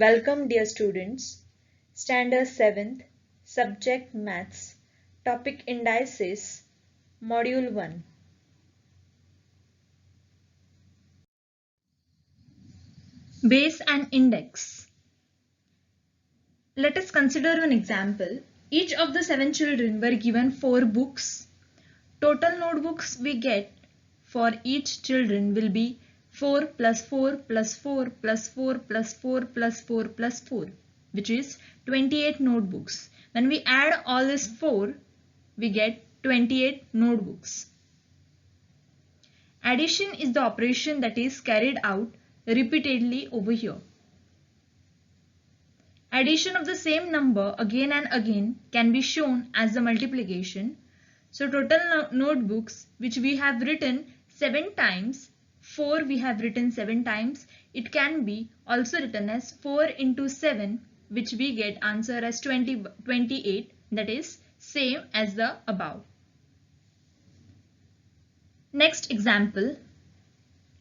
Welcome dear students. Standard 7th, Subject Maths, Topic Indices, Module 1. Base and index. Let us consider an example. Each of the 7 children were given 4 books. Total notebooks we get for each children will be 4 plus 4 plus 4 plus 4 plus 4 plus 4 plus 4, which is 28 notebooks. When we add all this 4, we get 28 notebooks. Addition is the operation that is carried out repeatedly over here. Addition of the same number again and again can be shown as the multiplication. So total notebooks which we have written 7 times, 4 we have written 7 times, it can be also written as 4 into 7, which we get answer as 28, that is same as the above. Next example,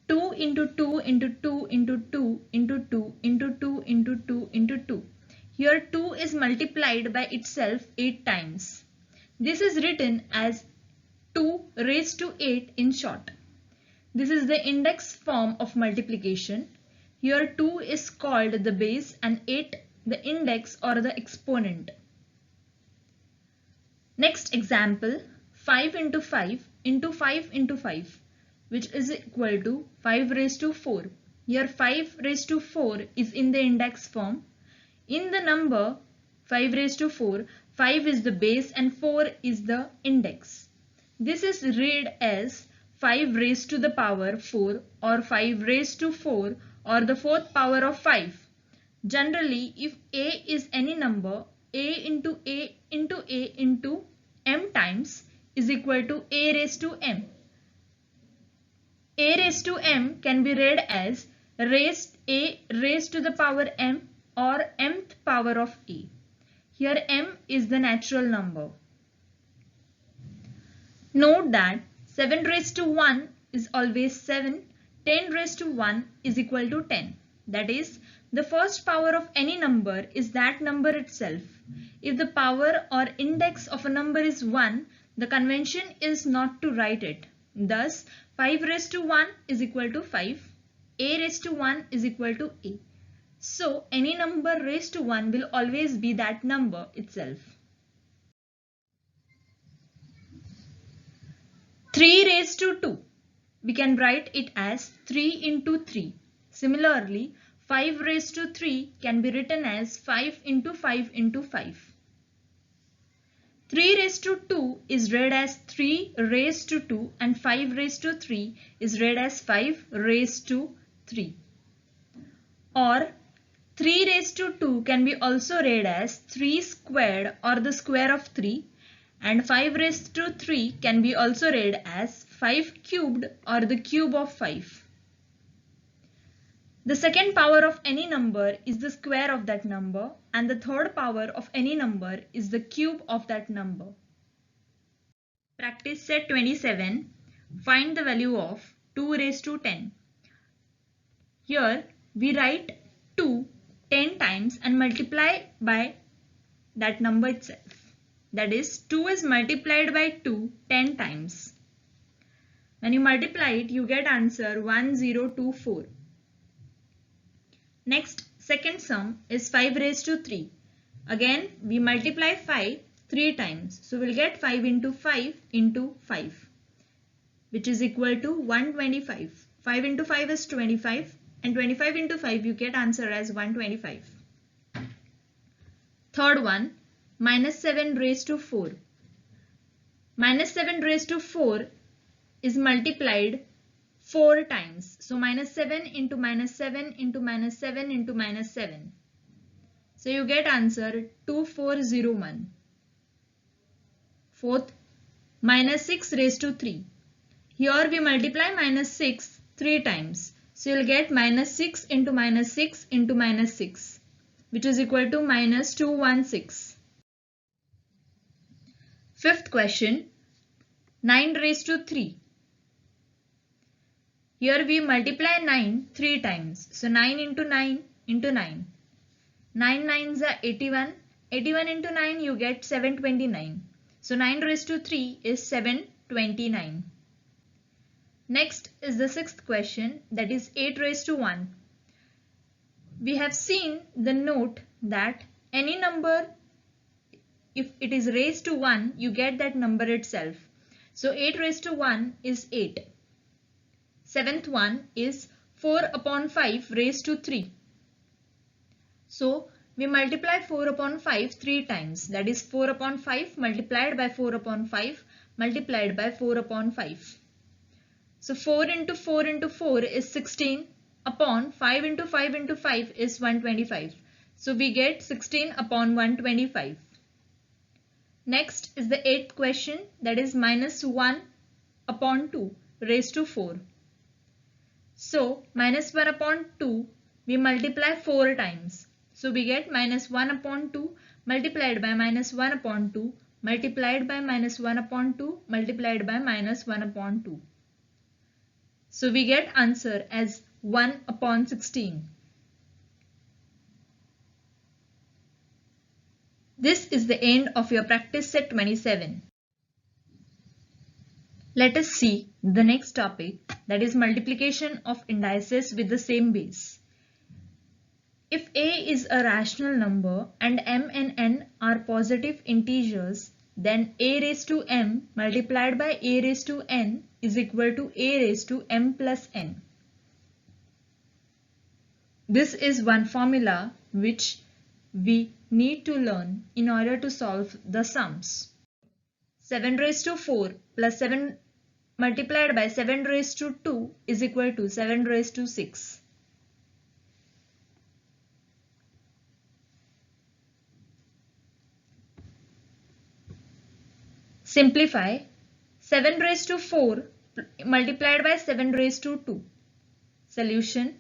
2 into 2 into 2 into 2 into 2 into 2 into 2 into 2. Here 2 is multiplied by itself 8 times. This is written as 2 raised to 8 in short. This is the index form of multiplication. Here 2 is called the base and 8 the index or the exponent. Next example, 5 into 5 into 5 into 5, which is equal to 5 raised to 4. Here 5 raised to 4 is in the index form. In the number 5 raised to 4, 5 is the base and 4 is the index. This is read as 5 raised to the power 4 or 5 raised to 4 or the fourth power of 5. Generally, if a is any number, a into a into a into m times is equal to a raised to m. A raised to m can be read as a raised to the power m or mth power of a. Here m is the natural number. Note that 7 raised to 1 is always 7, 10 raised to 1 is equal to 10. That is, the first power of any number is that number itself. If the power or index of a number is 1, the convention is not to write it. Thus, 5 raised to 1 is equal to 5, a raised to 1 is equal to a. So, any number raised to 1 will always be that number itself. 3 raised to 2. We can write it as 3 into 3. Similarly, 5 raised to 3 can be written as 5 into 5 into 5. 3 raised to 2 is read as 3 raised to 2 and 5 raised to 3 is read as 5 raised to 3. Or 3 raised to 2 can be also read as 3 squared or the square of 3, and 5 raised to 3 can be also read as 5 cubed or the cube of 5. The second power of any number is the square of that number, and the third power of any number is the cube of that number. Practice set 27. Find the value of 2 raised to 10. Here we write 2 10 times and multiply by that number itself. That is, 2 is multiplied by 2 10 times. When you multiply it, you get answer 1024. Next, second sum is 5 raised to 3. Again, we multiply 5 3 times. So, we'll get 5 into 5 into 5, which is equal to 125. 5 into 5 is 25 and 25 into 5 you get answer as 125. Third one, minus 7 raised to 4. Minus 7 raised to 4 is multiplied 4 times. So minus 7 into minus 7 into minus 7 into minus 7. So you get answer 2401. Fourth, minus 6 raised to 3. Here we multiply minus 6 3 times. So you'll get minus 6 into minus 6 into minus 6, which is equal to minus 216. Fifth question, 9 raised to 3. Here we multiply 9 3 times. So 9 into 9 into 9. 9 nines are 81. 81 into 9 you get 729. So 9 raised to 3 is 729. Next is the sixth question, that is 8 raised to 1. We have seen the note that any number, if it is raised to 1, you get that number itself. So 8 raised to 1 is 8. Seventh one is 4 upon 5 raised to 3. So we multiply 4 upon 5 3 times. That is 4 upon 5 multiplied by 4 upon 5 multiplied by 4 upon 5. So 4 into 4 into 4 is 16 upon 5 into 5 into 5 is 125. So we get 16 upon 125. Next is the eighth question, that is minus 1 upon 2 raised to 4. So minus 1 upon 2 we multiply 4 times. So we get minus 1 upon 2 multiplied by minus 1 upon 2 multiplied by minus 1 upon 2 multiplied by minus 1 upon 2. So we get answer as 1 upon 16. This is the end of your practice set 27. Let us see the next topic, that is multiplication of indices with the same base. If a is a rational number and m and n are positive integers, then a raised to m multiplied by a raised to n is equal to a raised to m plus n. This is one formula which we need to learn in order to solve the sums. 7 raised to 4 plus 7 multiplied by 7 raised to 2 is equal to 7 raised to 6. Simplify 7 raised to 4 multiplied by 7 raised to 2. Solution.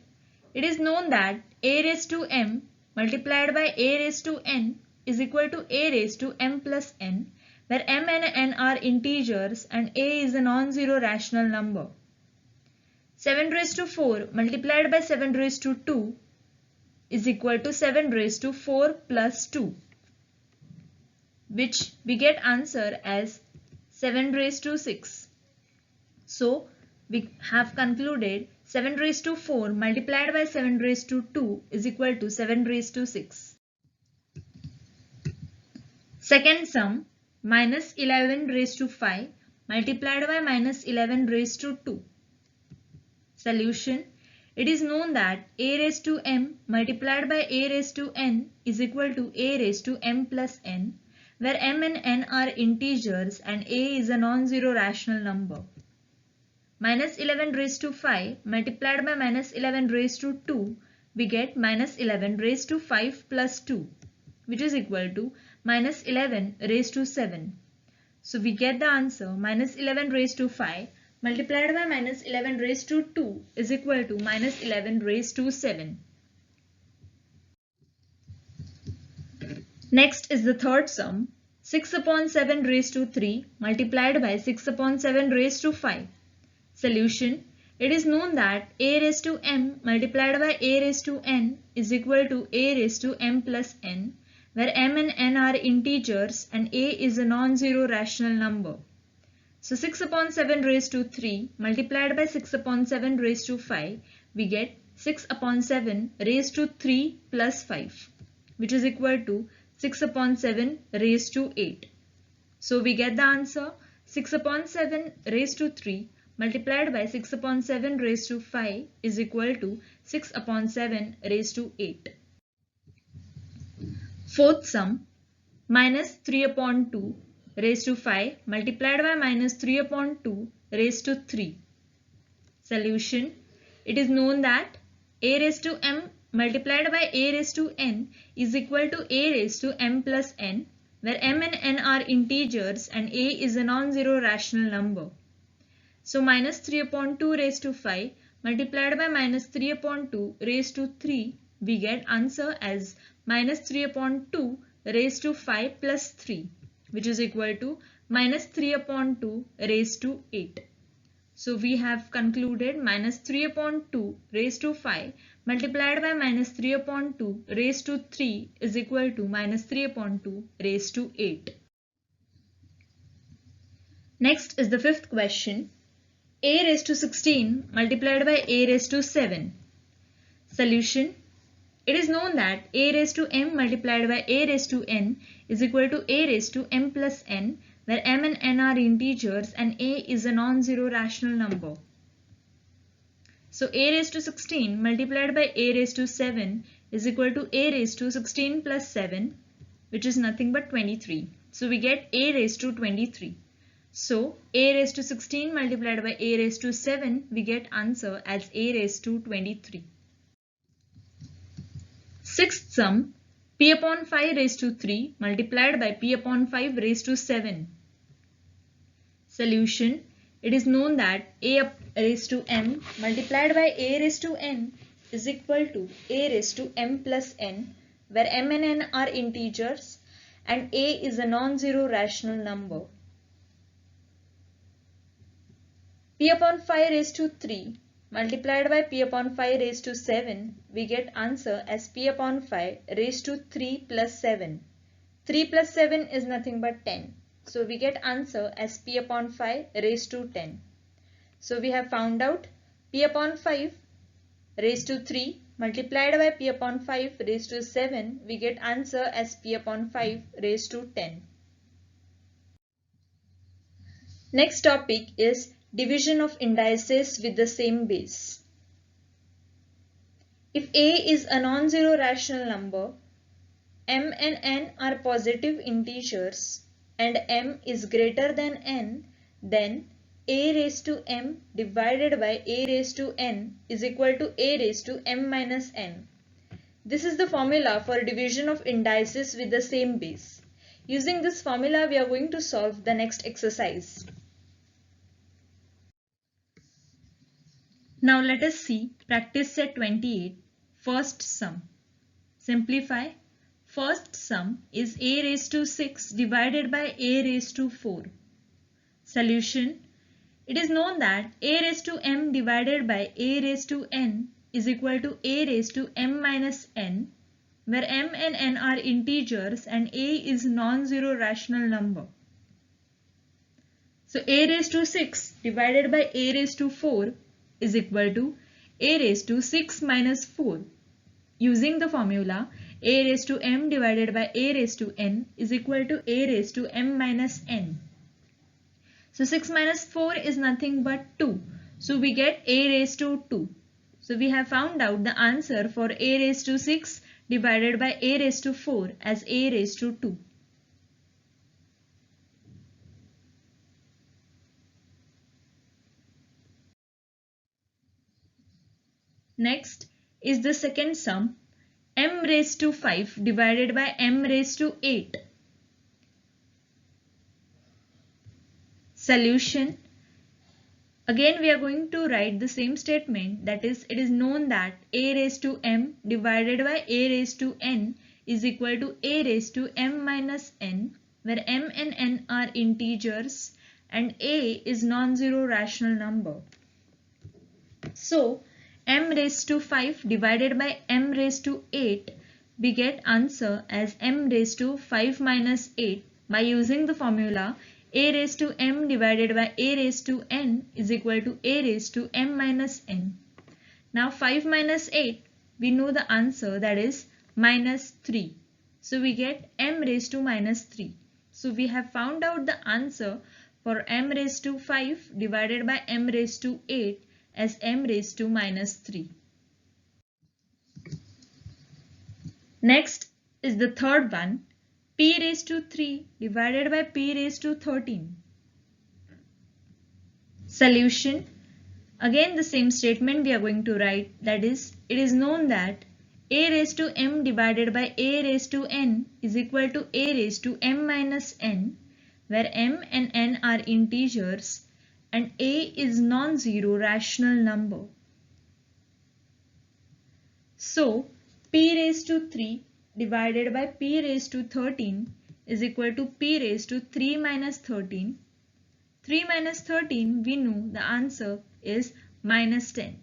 It is known that a raised to m multiplied by a raised to n is equal to a raised to m plus n, where m and n are integers and a is a non-zero rational number. 7 raised to 4 multiplied by 7 raised to 2 is equal to 7 raised to 4 plus 2, which we get answer as 7 raised to 6. So we have concluded 7 raised to 4 multiplied by 7 raised to 2 is equal to 7 raised to 6. Second sum, minus 11 raised to 5 multiplied by minus 11 raised to 2. Solution. It is known that a raised to m multiplied by a raised to n is equal to a raised to m plus n, where m and n are integers and a is a non-zero rational number. Minus 11 raised to 5 multiplied by minus 11 raised to 2, we get minus 11 raised to 5 plus 2, which is equal to minus 11 raised to 7. So we get the answer minus 11 raised to 5 multiplied by minus 11 raised to 2 is equal to minus 11 raised to 7. Next is the third sum, 6 upon 7 raised to 3 multiplied by 6 upon 7 raised to 5. Solution. It is known that a raised to m multiplied by a raised to n is equal to a raised to m plus n, where m and n are integers and a is a non-zero rational number. So 6 upon 7 raised to 3 multiplied by 6 upon 7 raised to 5, we get 6 upon 7 raised to 3 plus 5, which is equal to 6 upon 7 raised to 8. So we get the answer 6 upon 7 raised to 3 multiplied by 6 upon 7 raised to 5 is equal to 6 upon 7 raised to 8. Fourth sum, minus 3 upon 2 raised to 5 multiplied by minus 3 upon 2 raised to 3. Solution. It is known that a raised to m multiplied by a raised to n is equal to a raised to m plus n, where m and n are integers and a is a non-zero rational number. So minus 3 upon 2 raised to 5 multiplied by minus 3 upon 2 raised to 3, we get answer as minus 3 upon 2 raised to 5 plus 3, which is equal to minus 3 upon 2 raised to 8. So we have concluded minus 3 upon 2 raised to 5 multiplied by minus 3 upon 2 raised to 3 is equal to minus 3 upon 2 raised to 8. Next is the fifth question. A raised to 16 multiplied by A raised to 7. Solution. It is known that A raised to m multiplied by A raised to n is equal to A raised to m plus n, where m and n are integers and A is a non-zero rational number. So A raised to 16 multiplied by A raised to 7 is equal to A raised to 16 plus 7, which is nothing but 23. So we get A raised to 23. So A raised to 16 multiplied by A raised to 7, we get answer as A raised to 23. Sixth sum, p upon 5 raised to 3 multiplied by p upon 5 raised to 7. Solution. It is known that a raised to m multiplied by a raised to n is equal to a raised to m plus n, where m and n are integers and a is a non-zero rational number. P upon 5 raised to 3 multiplied by p upon 5 raised to 7, we get answer as p upon 5 raised to 3 plus 7. 3 plus 7 is nothing but 10. So we get answer as p upon 5 raised to 10. So we have found out p upon 5 raised to 3 multiplied by p upon 5 raised to 7, we get answer as p upon 5 raised to 10. Next topic is division of indices with the same base. If a is a non-zero rational number, m and n are positive integers, and m is greater than n, then a raised to m divided by a raised to n is equal to a raised to m minus n. This is the formula for division of indices with the same base. Using this formula, we are going to solve the next exercise. Now let us see practice set 28, first sum. Simplify. First sum is a raised to 6 divided by a raised to 4. Solution. It is known that a raised to m divided by a raised to n is equal to a raised to m minus n, where m and n are integers and a is non-zero rational number. So a raised to 6 divided by a raised to 4 is equal to a raised to 6 minus 4. Using the formula, a raised to m divided by a raised to n is equal to a raised to m minus n. So 6 minus 4 is nothing but 2. So we get a raised to 2. So we have found out the answer for a raised to 6 divided by a raised to 4 as a raised to 2. Next is the second sum, m raised to 5 divided by m raised to 8. Solution. Again we are going to write the same statement, that is, it is known that a raised to m divided by a raised to n is equal to a raised to m minus n, where m and n are integers and a is non-zero rational number. So m raised to 5 divided by m raised to 8, we get answer as m raised to 5 minus 8 by using the formula a raised to m divided by a raised to n is equal to a raised to m minus n. Now 5 minus 8, we know the answer, that is minus 3. So we get m raised to minus 3. So we have found out the answer for m raised to 5 divided by m raised to 8 as m raised to minus 3. Next is the third one, p raised to 3 divided by p raised to 13. Solution. Again the same statement we are going to write, that is, it is known that a raised to m divided by a raised to n is equal to a raised to m minus n, where m and n are integers and a is non-zero rational number. So p raised to 3 divided by p raised to 13 is equal to p raised to 3 minus 13. 3 minus 13, we know the answer is minus 10.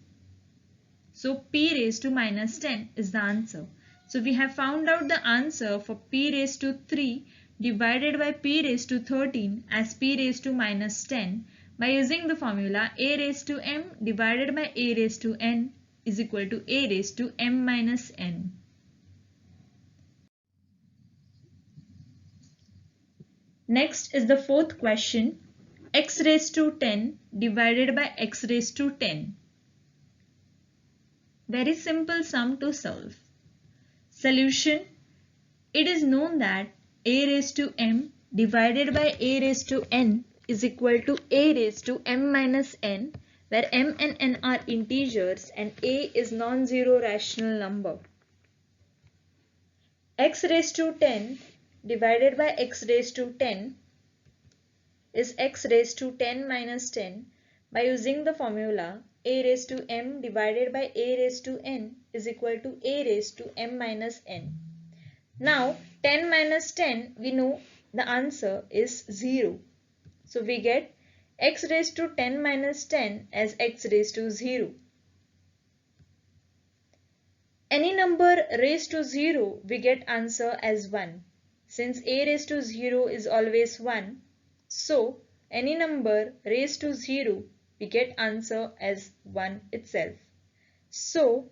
So p raised to minus 10 is the answer. So we have found out the answer for p raised to 3 divided by p raised to 13 as p raised to minus 10 by using the formula a raised to m divided by a raised to n is equal to a raised to m minus n. Next is the fourth question, x raised to 10 divided by x raised to 10. Very simple sum to solve. Solution. It is known that a raised to m divided by a raised to n is equal to a raised to m minus n, where m and n are integers and a is non-zero rational number. X raised to 10 divided by x raised to 10 is x raised to 10 minus 10 by using the formula a raised to m divided by a raised to n is equal to a raised to m minus n. Now 10 minus 10, we know the answer is 0. So we get x raised to 10 minus 10 as x raised to 0. Any number raised to 0, we get answer as 1. Since a raised to 0 is always 1, so any number raised to 0, we get answer as 1 itself. So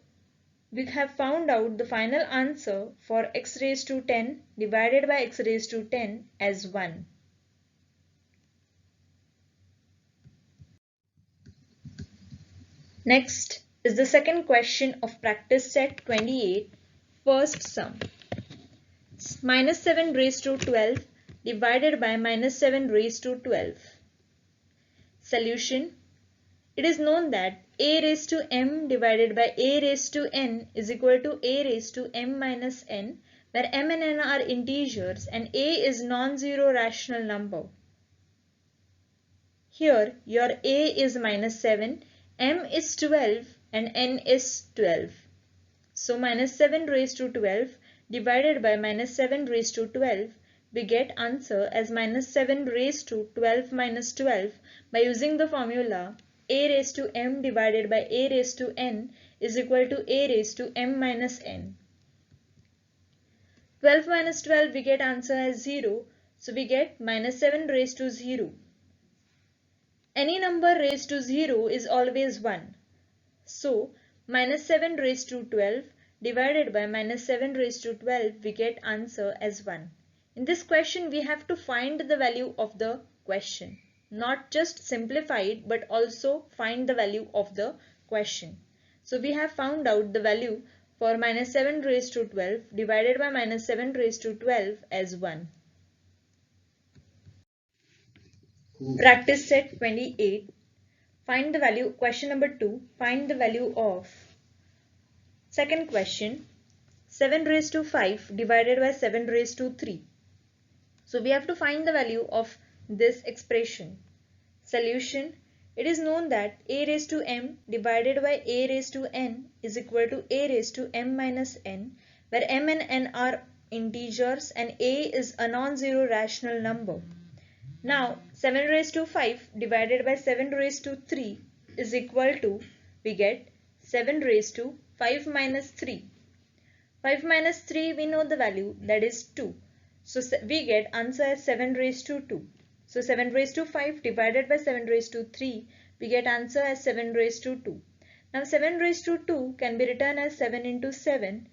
we have found out the final answer for x raised to 10 divided by x raised to 10 as 1. Next is the second question of practice set 28, first sum. Minus 7 raised to 12 divided by minus 7 raised to 12. Solution. It is known that a raised to m divided by a raised to n is equal to a raised to m minus n, where m and n are integers and a is non-zero rational number. Here your a is minus 7, m is 12 and n is 12. So minus 7 raised to 12 divided by minus 7 raised to 12, we get answer as minus 7 raised to 12 minus 12 by using the formula a raised to m divided by a raised to n is equal to a raised to m minus n. 12 minus 12, we get answer as 0. So we get minus 7 raised to 0. Any number raised to 0 is always 1. So minus 7 raised to 12 divided by minus 7 raised to 12, we get answer as 1. In this question, we have to find the value of the question. Not just simplify it, but also find the value of the question. So we have found out the value for minus 7 raised to 12 divided by minus 7 raised to 12 as 1. Practice set 28. Find the value. Question number 2. Find the value of. Second question. 7 raised to 5 divided by 7 raised to 3. So we have to find the value of this expression. Solution. It is known that a raised to m divided by a raised to n is equal to a raised to m minus n, where m and n are integers and a is a non-zero rational number. Now 7 raised to 5 divided by 7 raised to 3 is equal to, we get 7 raised to 5 minus 3. 5 minus 3, we know the value, that is 2. So we get answer as 7 raised to 2. So 7 raised to 5 divided by 7 raised to 3, we get answer as 7 raised to 2. Now 7 raised to 2 can be written as 7 into 7,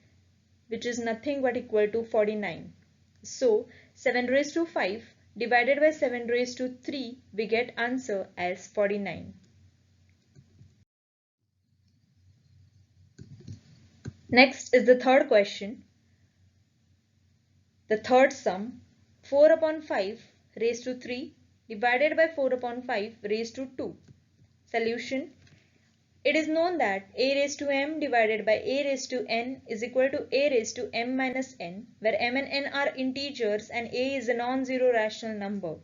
which is nothing but equal to 49. So 7 raised to 5 divided by 7 raised to 3, we get answer as 49. Next is the third question. The third sum, 4 upon 5 raised to 3 divided by 4 upon 5 raised to 2. Solution. It is known that a raised to m divided by a raised to n is equal to a raised to m minus n, where m and n are integers and a is a non-zero rational number.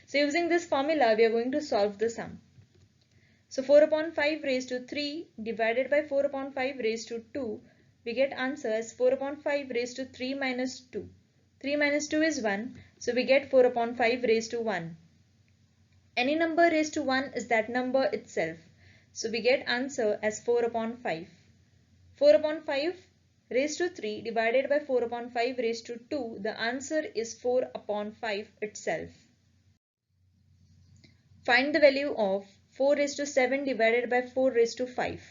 So using this formula, we are going to solve the sum. So 4 upon 5 raised to 3 divided by 4 upon 5 raised to 2, we get answer as 4 upon 5 raised to 3 minus 2. 3 minus 2 is 1, so we get 4 upon 5 raised to 1. Any number raised to 1 is that number itself. So we get answer as 4 upon 5. 4 upon 5 raised to 3 divided by 4 upon 5 raised to 2. The answer is 4 upon 5 itself. Find the value of 4 raised to 7 divided by 4 raised to 5.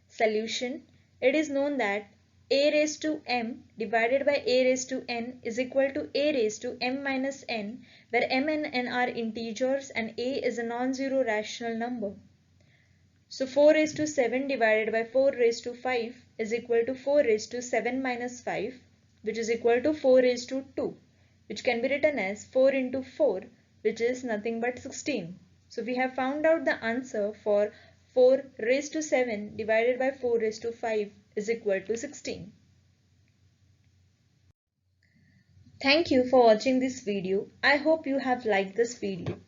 Solution. It is known that a raised to m divided by a raised to n is equal to a raised to m minus n, where m and n are integers and a is a non-zero rational number. So 4 raised to 7 divided by 4 raised to 5 is equal to 4 raised to 7 minus 5, which is equal to 4 raised to 2, which can be written as 4 into 4, which is nothing but 16. So we have found out the answer for 4 raised to 7 divided by 4 raised to 5 is equal to 16. Thank you for watching this video. I hope you have liked this video.